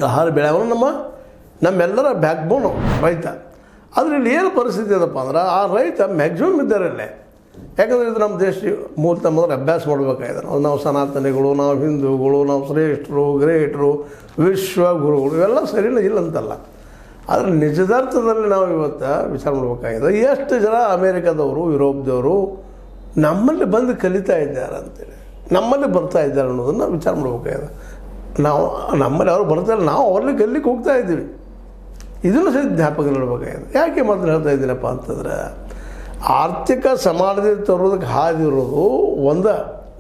ಆಹಾರ ಬೆಳೆಯವನು ನಮ್ಮೆಲ್ಲರ ಬ್ಯಾಕ್ ಬೋನು ರೈತ. ಆದರೆ ಇಲ್ಲಿ ಏನು ಪರಿಸ್ಥಿತಿ ಅದಪ್ಪ ಅಂದ್ರೆ ಆ ರೈತ ಮ್ಯಾಕ್ಸಿಮಮ್ ಇದ್ದಾರಲ್ಲೇ. ಯಾಕಂದರೆ ಇದು ನಮ್ಮ ದೇಶ ಮೂಲತಃ ಮೊದಲು ಅಭ್ಯಾಸ ಮಾಡಬೇಕಾಗಿದೆ. ನಾವು ಸನಾತನಿಗಳು, ನಾವು ಹಿಂದೂಗಳು, ನಾವು ಶ್ರೇಷ್ಠರು, ಗ್ರೇಟರು, ವಿಶ್ವಗುರುಗಳು ಇವೆಲ್ಲ ಸರಿಯಿಲ್ಲ ಇಲ್ಲಂತಲ್ಲ. ಆದರೆ ನಿಜದಾರ್ಥದಲ್ಲಿ ನಾವು ಇವತ್ತು ವಿಚಾರ ಮಾಡಬೇಕಾಗಿದೆ. ಎಷ್ಟು ಜನ ಅಮೇರಿಕಾದವರು, ಯುರೋಪ್ದವರು ನಮ್ಮಲ್ಲಿ ಬಂದು ಕಲಿತಾ ಇದ್ದಾರೆ ಅಂತೇಳಿ, ನಮ್ಮಲ್ಲಿ ಬರ್ತಾ ಇದ್ದಾರೆ ಅನ್ನೋದನ್ನು ವಿಚಾರ ಮಾಡಬೇಕಾಗಿದೆ. ನಮ್ಮಲ್ಲಿ ಅವರು ಬರ್ತಾರೆ, ನಾವು ಅವ್ರಲ್ಲಿ ಕಲಿಲಿಕ್ಕೆ ಹೋಗ್ತಾ ಇದ್ದೀವಿ. ಇದನ್ನು ಸಹ ಜ್ಞಾಪಕ ಇಡಬೇಕಾಗಿದೆ. ಯಾಕೆ ಮಾತ್ರ ಹೇಳ್ತಾ ಇದ್ದೀನಪ್ಪ ಅಂತಂದ್ರೆ, ಆರ್ಥಿಕ ಸಮಾಜದಲ್ಲಿ ತರೋದಕ್ಕೆ ಹಾದಿರೋದು ಒಂದು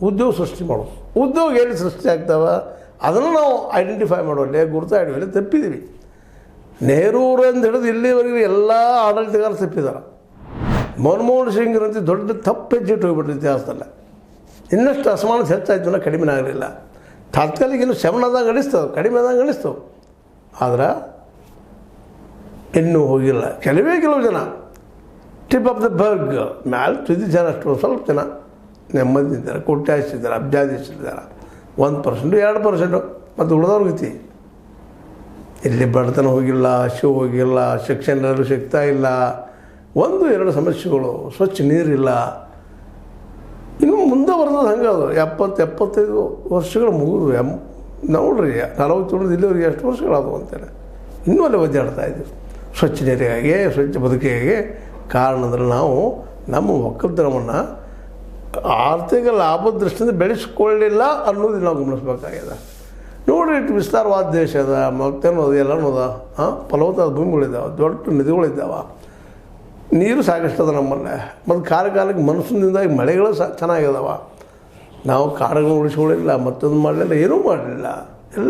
ಉದ್ಯೋಗ ಸೃಷ್ಟಿ ಮಾಡೋದು. ಉದ್ಯೋಗ ಎಲ್ಲಿ ಸೃಷ್ಟಿ ಆಗ್ತಾವೆ ಅದನ್ನು ನಾವು ಐಡೆಂಟಿಫೈ ಮಾಡುವಲ್ಲಿ, ಗುರುತ ಹಿಡಿಯುವಲ್ಲಿ ತಪ್ಪಿದ್ದೀವಿ. ನೆಹರೂರಿಂದ ಹಿಡಿದು ಇಲ್ಲಿವರೆಗೂ ಎಲ್ಲ ಆಡಳಿತಗಾರರು ತಪ್ಪಿದ್ದಾರೆ. ಮನಮೋಹನ್ ಸಿಂಗ್ರಂತೆ ದೊಡ್ಡ ತಪ್ಪು ಹೆಜ್ಜಿಟ್ಟು ಹೋಗ್ಬಿಟ್ರು ಇತಿಹಾಸದಲ್ಲ. ಇನ್ನಷ್ಟು ಅಸಮಾನ ಹೆಚ್ಚಾಯ್ತು, ಕಡಿಮೆ ಆಗಲಿಲ್ಲ. ತಾತ್ಕಾಲಿಕ ಇನ್ನು ಶಮನದಾಗ ಗಳಿಸ್ತವೆ, ಕಡಿಮೆ ಆದಾಗ ಗಳಿಸ್ತವೆ. ಆದ್ರೆ ಇನ್ನೂ ಹೋಗಿಲ್ಲ. ಕೆಲವು ಜನ ಟಿಪ್ ಆಫ್ ದ ಬರ್ಗ್ ಮ್ಯಾಲೆ ತುದಿ ಜನ, ಅಷ್ಟು ಸ್ವಲ್ಪ ಜನ ನೆಮ್ಮದಿದ್ದಾರೆ, ಕೋಟ್ಯಾಧಿಸಿದ್ದಾರೆ, ಅಬ್ಜಾಧಿಸಿದ್ದಾರೆ. 1%, 2%, ಮತ್ತು ಉಳಿದವ್ರ ಗತಿ. ಇಲ್ಲಿ ಬಡತನ ಹೋಗಿಲ್ಲ, ಹೋಗಿಲ್ಲ, ಶಿಕ್ಷಣದಲ್ಲೂ ಸಿಗ್ತಾ ಇಲ್ಲ, 1-2 ಸಮಸ್ಯೆಗಳು, ಸ್ವಚ್ಛ ನೀರಿಲ್ಲ. ಇನ್ನು ಮುಂದೆ ಬರ್ತದೆ. ಹಂಗೆ ಅದು 70-75 ವರ್ಷಗಳು ಮುಗಿದು ನೋಡ್ರಿ, 40 ಇಲ್ಲಿವರೆಗೆ ಎಷ್ಟು ವರ್ಷಗಳಾದವು ಅಂತೇಳಿ ಇನ್ನೂ ಅಲ್ಲಿ ಒದ್ದಾಡ್ತಾ ಇದ್ದೀವಿ. ಸ್ವಚ್ಛ ನೀರಿಗಾಗಿ, ಸ್ವಚ್ಛ ಬದುಕಿಗಾಗಿ. ಕಾರಣ ಅಂದರೆ ನಾವು ನಮ್ಮ ಒಕ್ಕಲ್ತನವನ್ನು ಆರ್ಥಿಕ ಲಾಭದ ದೃಷ್ಟಿಯಿಂದ ಬೆಳೆಸ್ಕೊಳ್ಳಿಲ್ಲ ಅನ್ನೋದು ನಾವು ಗಮನಿಸಬೇಕಾಗಿದೆ. ನೋಡಿರಿ, ಇಟ್ಟು ವಿಸ್ತಾರವಾದ ದೇಶ ಅದ, ಮತ್ತೇನೋದು ಎಲ್ಲನೂ ಅದ, ಫಲವತ್ತಾದ ಭೂಮಿಗಳಿದ್ದಾವೆ, ದೊಡ್ಡ ನದಿಗಳಿದ್ದಾವೆ, ನೀರು ಸಾಕಷ್ಟು ಅದ ನಮ್ಮಲ್ಲೇ. ಮತ್ತು ಕಾಲಕ್ಕೆ ಮನಸ್ಸಿನಿಂದಾಗಿ ಮಳೆಗಳು ಚೆನ್ನಾಗಿದಾವೆ. ನಾವು ಕಾಡುಗಳನ್ನ ಉಳಿಸ್ಕೊಳ್ಳಿಲ್ಲ, ಮತ್ತೊಂದು ಮಾಡಲಿಲ್ಲ, ಏನೂ ಮಾಡಲಿಲ್ಲ.